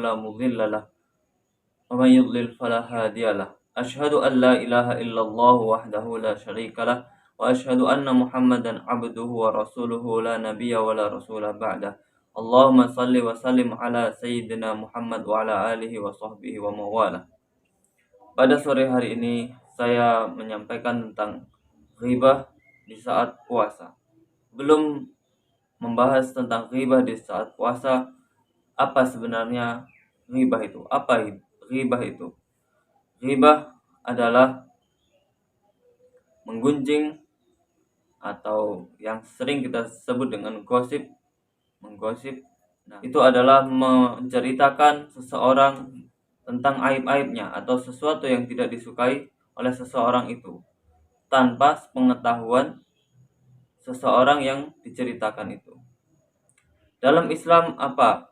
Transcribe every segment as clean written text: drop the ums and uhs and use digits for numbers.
فلا مضل له ومن يضلل فلا هادي له أشهد أن لا إله إلا الله وحده لا شريك له وأشهد أن محمدا عبده ورسوله لا نبي ولا رسول بعده اللهم صل وسلم على Sayyidina Muhammad wa ala alihi wa sahbihi wa mawala. Pada sore hari ini saya menyampaikan tentang ghibah di saat puasa. Belum membahas tentang ghibah di saat puasa, apa sebenarnya ghibah itu? Apa ghibah itu? Ghibah adalah menggunjing atau yang sering kita sebut dengan gosip, menggosip. Nah, itu adalah menceritakan seseorang tentang aib-aibnya atau sesuatu yang tidak disukai oleh seseorang itu tanpa pengetahuan seseorang yang diceritakan itu. Dalam Islam apa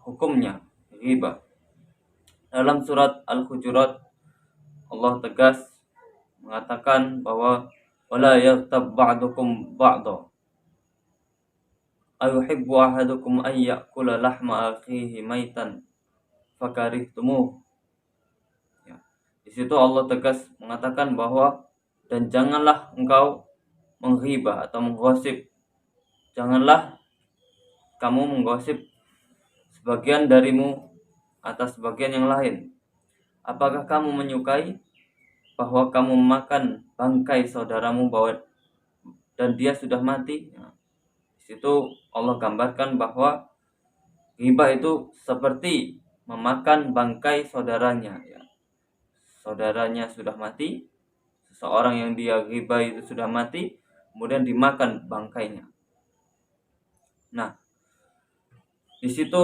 hukumnya ghibah? Dalam surat Al-Hujurat Allah tegas mengatakan bahwa wala yaghtab ba'dukum ba'dha ayuhibbu ahadukum ay ya'kula lahma akhihi maitan fakarihtumuh. Ya. Di situ Allah tegas mengatakan bahwa dan janganlah engkau menghibah atau menggosip. Janganlah kamu menggosip sebagian darimu atas sebagian yang lain. Apakah kamu menyukai bahwa kamu makan bangkai saudaramu dan dia sudah mati? Ya. Di situ Allah gambarkan bahwa ghibah itu seperti memakan bangkai saudaranya. Ya. Saudaranya sudah mati, seseorang yang dia ghibah itu sudah mati, kemudian dimakan bangkainya. Nah, di situ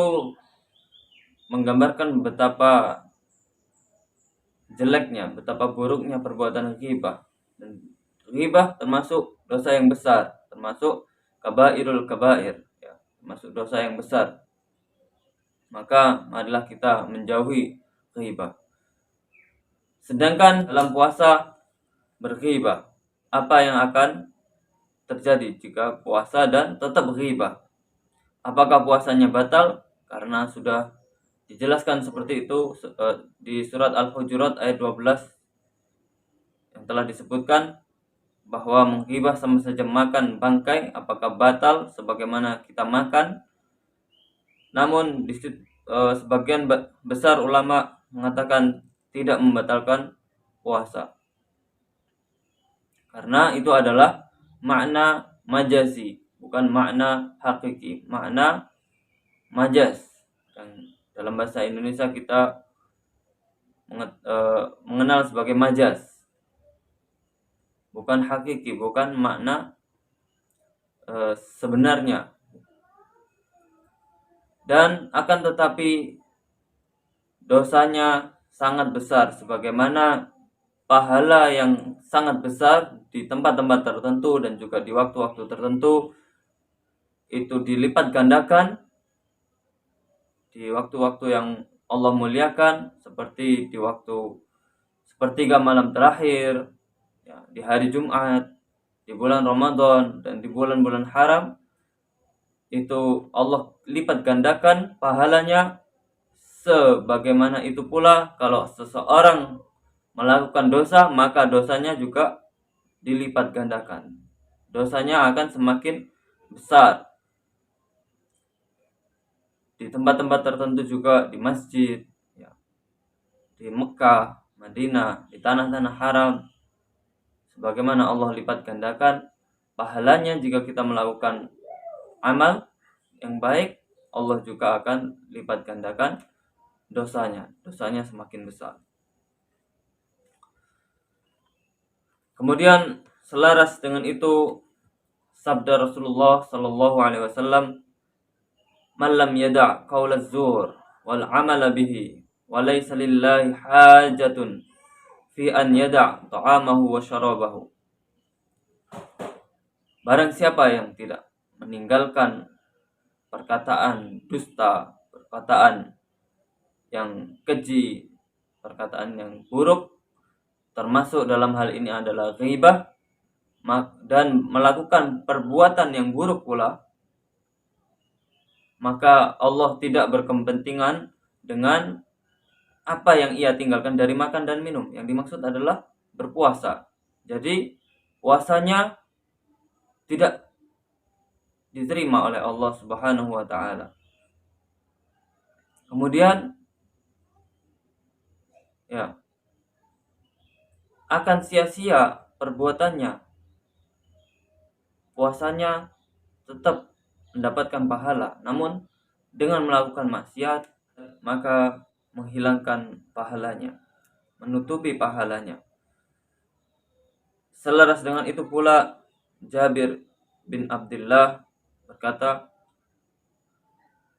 menggambarkan betapa jeleknya, betapa buruknya perbuatan ghibah. Dan ghibah termasuk dosa yang besar, termasuk kabairul kabair, ya, termasuk dosa yang besar. Maka marilah kita menjauhi ghibah. Sedangkan dalam puasa berghibah, apa yang akan terjadi jika puasa dan tetap ghibah? Apakah puasanya batal? Karena sudah dijelaskan seperti itu di surat Al-Hujurat ayat 12 yang telah disebutkan bahwa menghibah sama saja makan bangkai. Apakah batal sebagaimana kita makan? Namun sebagian besar ulama mengatakan tidak membatalkan puasa, karena itu adalah makna majazi, bukan makna hakiki, makna majaz. Dan dalam bahasa Indonesia kita mengenal sebagai majaz, bukan hakiki, bukan makna sebenarnya. Dan akan tetapi dosanya sangat besar, sebagaimana pahala yang sangat besar di tempat-tempat tertentu dan juga di waktu-waktu tertentu itu dilipat gandakan di waktu-waktu yang Allah muliakan, seperti di waktu sepertiga malam terakhir, ya, di hari Jumat, di bulan Ramadan, dan di bulan-bulan haram. Itu Allah lipat gandakan pahalanya. Sebagaimana itu pula kalau seseorang melakukan dosa, maka dosanya juga dilipat gandakan. Dosanya akan semakin besar. Di tempat-tempat tertentu juga, di masjid, ya, di Mekah, Madinah, di tanah-tanah haram, sebagaimana Allah lipat gandakan pahalanya jika kita melakukan amal yang baik, Allah juga akan lipat gandakan dosanya semakin besar. Kemudian selaras dengan itu sabda Rasulullah sallallahu alaihi wasallam, "Man lam yada' qaulaz zur wal 'amala bihi wa laysa lillahi hajatun fi an yada' ta'amahu wa syarabahu." Barang siapa yang tidak meninggalkan perkataan dusta, perkataan yang keji, perkataan yang buruk, termasuk dalam hal ini adalah ghibah, dan melakukan perbuatan yang buruk pula, maka Allah tidak berkepentingan dengan apa yang ia tinggalkan dari makan dan minum. Yang dimaksud adalah berpuasa. Jadi puasanya tidak diterima oleh Allah Subhanahu wa taala. Kemudian ya, akan sia-sia perbuatannya. Puasanya tetap mendapatkan pahala, namun dengan melakukan maksiat maka menghilangkan pahalanya, menutupi pahalanya. Selaras dengan itu pula Jabir bin Abdullah berkata,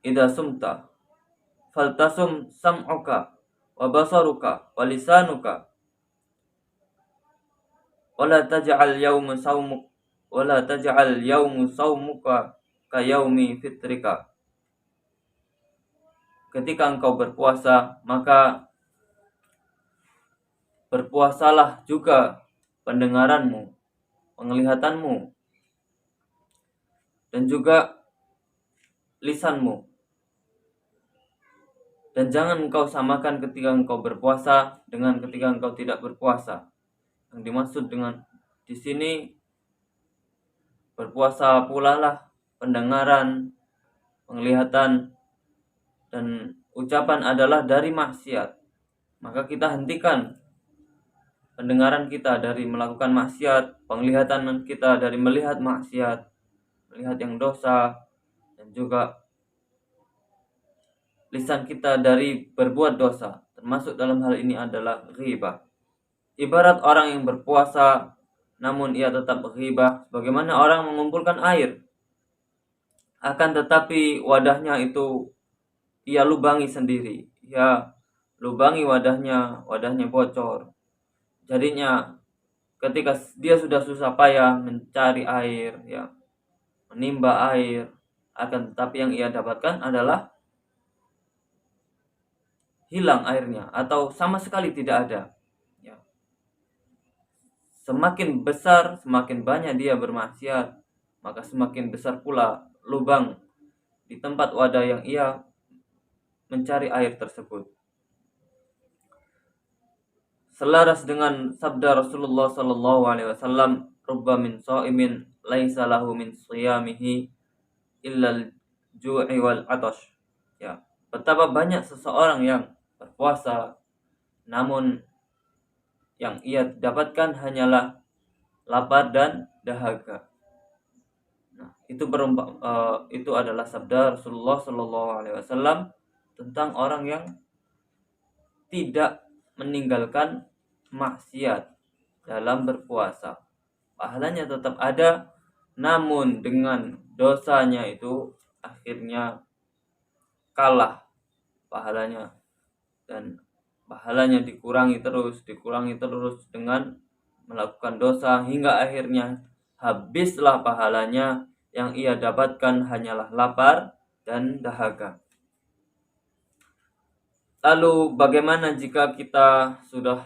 "Idza sumta faltasum sam'uka wa basaruka wa lisanuka wa la taj'al yawma saumuka ka yaumi fitrika." Ketika engkau berpuasa, maka berpuasalah juga pendengaranmu, penglihatanmu, dan juga lisanmu. Dan jangan engkau samakan ketika engkau berpuasa dengan ketika engkau tidak berpuasa. Yang dimaksud dengan di sini berpuasa pula lah pendengaran, penglihatan, dan ucapan adalah dari maksiat. Maka kita hentikan pendengaran kita dari melakukan maksiat, penglihatan kita dari melihat maksiat, melihat yang dosa, dan juga lisan kita dari berbuat dosa. Termasuk dalam hal ini adalah ghibah. Ibarat orang yang berpuasa namun ia tetap ghibah, bagaimana orang mengumpulkan air, akan tetapi wadahnya itu ia lubangi sendiri, ia lubangi wadahnya bocor. Jadinya ketika dia sudah susah payah mencari air, ya, menimba air, akan tetapi yang ia dapatkan adalah hilang airnya atau sama sekali tidak ada. Ya. Semakin besar, semakin banyak dia bermaksiat, maka semakin besar pula lubang di tempat wadah yang ia mencari air tersebut. Selaras dengan sabda Rasulullah sallallahu alaihi wasallam, "Rubba min sha'imin laisa lahu min shiyamihi illa al-ju'i wal 'atash." Ya, betapa banyak seseorang yang berpuasa namun yang ia dapatkan hanyalah lapar dan dahaga. Nah, itu adalah sabda Rasulullah sallallahu alaihi wasallam tentang orang yang tidak meninggalkan maksiat dalam berpuasa. Pahalanya tetap ada, namun dengan dosanya itu akhirnya kalah pahalanya, dan pahalanya dikurangi terus dengan melakukan dosa hingga akhirnya habislah pahalanya, yang ia dapatkan hanyalah lapar dan dahaga. Lalu bagaimana jika kita sudah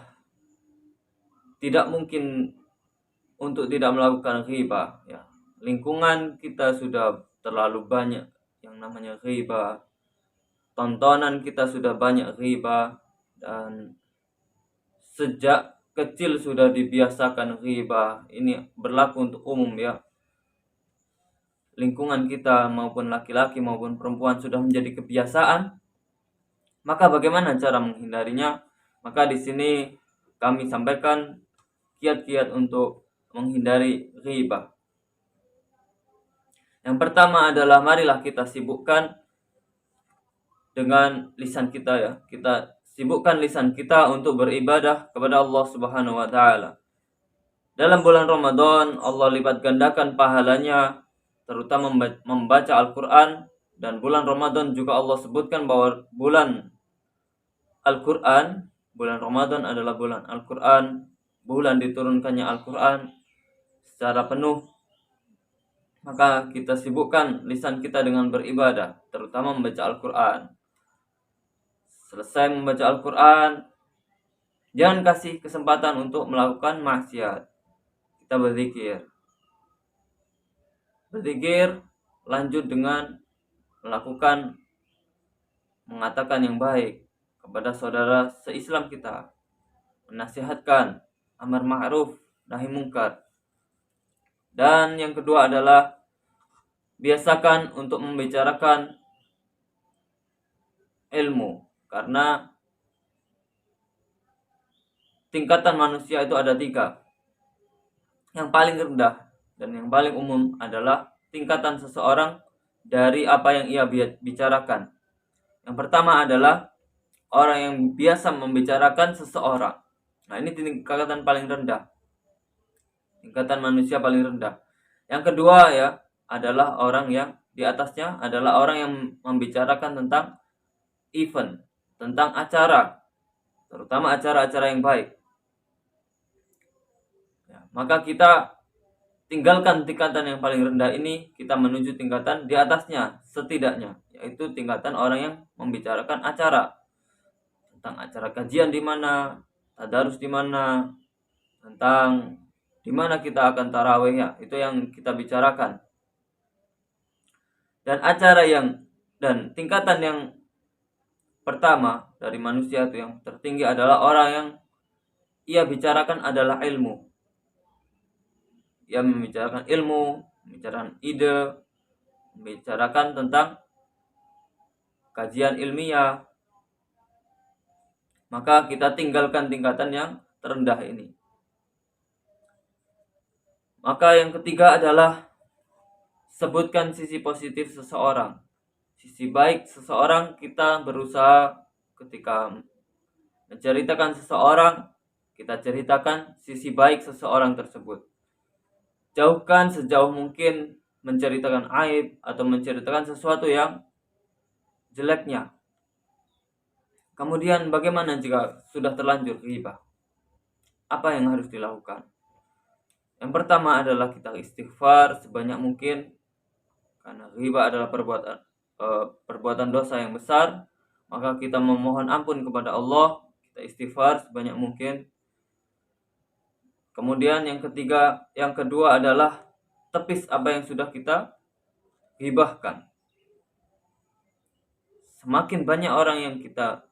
tidak mungkin untuk tidak melakukan ghibah, ya. Lingkungan kita sudah terlalu banyak yang namanya ghibah. Tontonan kita sudah banyak ghibah, dan sejak kecil sudah dibiasakan ghibah. Ini berlaku untuk umum, ya. Lingkungan kita maupun laki-laki maupun perempuan sudah menjadi kebiasaan. Maka bagaimana cara menghindarinya? Maka di sini kami sampaikan kiat-kiat untuk menghindari ghibah. Yang pertama adalah marilah kita sibukkan dengan lisan kita, ya. Kita sibukkan lisan kita untuk beribadah kepada Allah Subhanahu wa taala. Dalam bulan Ramadan Allah lipat gandakan pahalanya, terutama membaca Al-Qur'an, dan bulan Ramadan juga Allah sebutkan bahwa bulan Al-Qur'an, bulan Ramadan adalah bulan Al-Qur'an, bulan diturunkannya Al-Qur'an secara penuh. Maka kita sibukkan lisan kita dengan beribadah, terutama membaca Al-Qur'an. Selesai membaca Al-Qur'an, jangan kasih kesempatan untuk melakukan maksiat. Kita berzikir. Berzikir lanjut dengan melakukan mengatakan yang baik kepada saudara seislam kita, menasihatkan, amar ma'ruf, nahi mungkar. Dan yang kedua adalah biasakan untuk membicarakan ilmu, karena tingkatan manusia itu ada 3. Yang paling rendah dan yang paling umum adalah tingkatan seseorang dari apa yang ia bicarakan. Yang pertama adalah orang yang biasa membicarakan seseorang. Nah, ini tingkatan paling rendah. Tingkatan manusia paling rendah. Yang kedua ya adalah orang yang di atasnya adalah orang yang membicarakan tentang event, tentang acara, terutama acara-acara yang baik. Ya, maka kita tinggalkan tingkatan yang paling rendah ini, kita menuju tingkatan di atasnya setidaknya, yaitu tingkatan orang yang membicarakan acara, tentang acara kajian di mana, tadarus di mana, tentang di mana kita akan tarawih, ya, itu yang kita bicarakan. Dan tingkatan yang pertama dari manusia itu yang tertinggi adalah orang yang ia bicarakan adalah ilmu. Ia membicarakan ilmu, membicarakan ide, membicarakan tentang kajian ilmiah. Maka kita tinggalkan tingkatan yang terendah ini. Maka yang ketiga adalah sebutkan sisi positif seseorang. Sisi baik seseorang, kita berusaha ketika menceritakan seseorang, kita ceritakan sisi baik seseorang tersebut. Jauhkan sejauh mungkin menceritakan aib atau menceritakan sesuatu yang jeleknya. Kemudian bagaimana jika sudah terlanjur ghibah? Apa yang harus dilakukan? Yang pertama adalah kita istighfar sebanyak mungkin, karena ghibah adalah perbuatan dosa yang besar. Maka kita memohon ampun kepada Allah, kita istighfar sebanyak mungkin. Kemudian yang kedua adalah tepis apa yang sudah kita ghibahkan. Semakin banyak orang yang kita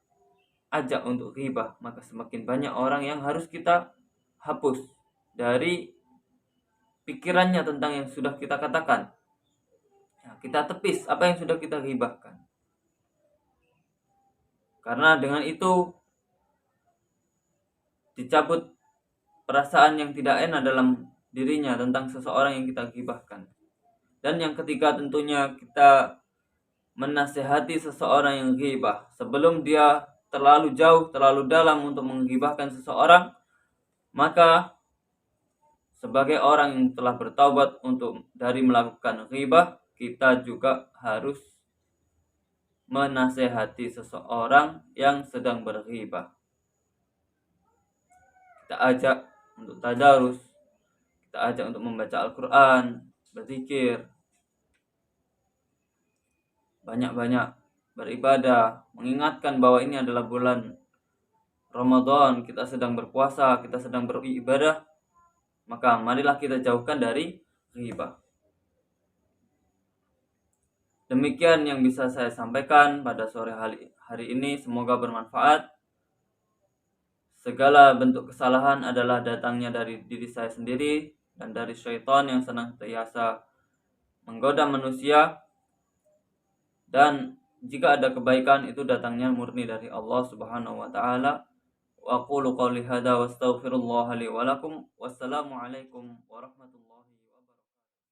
ajak untuk ghibah, maka semakin banyak orang yang harus kita hapus dari pikirannya tentang yang sudah kita katakan. Ya, kita tepis apa yang sudah kita ghibahkan. Karena dengan itu dicabut perasaan yang tidak enak dalam dirinya tentang seseorang yang kita ghibahkan. Dan yang ketiga tentunya kita menasehati seseorang yang ghibah sebelum dia terlalu jauh, terlalu dalam untuk menghibahkan seseorang. Maka sebagai orang yang telah bertaubat dari melakukan ghibah, kita juga harus menasehati seseorang yang sedang berghibah. Kita ajak untuk tadarus, kita ajak untuk membaca Al-Quran, berzikir, banyak-banyak beribadah, mengingatkan bahwa ini adalah bulan Ramadan, kita sedang berpuasa, kita sedang beribadah. Maka marilah kita jauhkan dari ghibah. Demikian yang bisa saya sampaikan pada sore hari ini. Semoga bermanfaat. Segala bentuk kesalahan adalah datangnya dari diri saya sendiri dan dari syaitan yang senantiasa menggoda manusia. Dan jika ada kebaikan, itu datangnya murni dari Allah Subhanahu wa taala. Wa aqulu qouli hadza wa astaghfirullah li wa lakum. Wassalamu alaikum warahmatullahi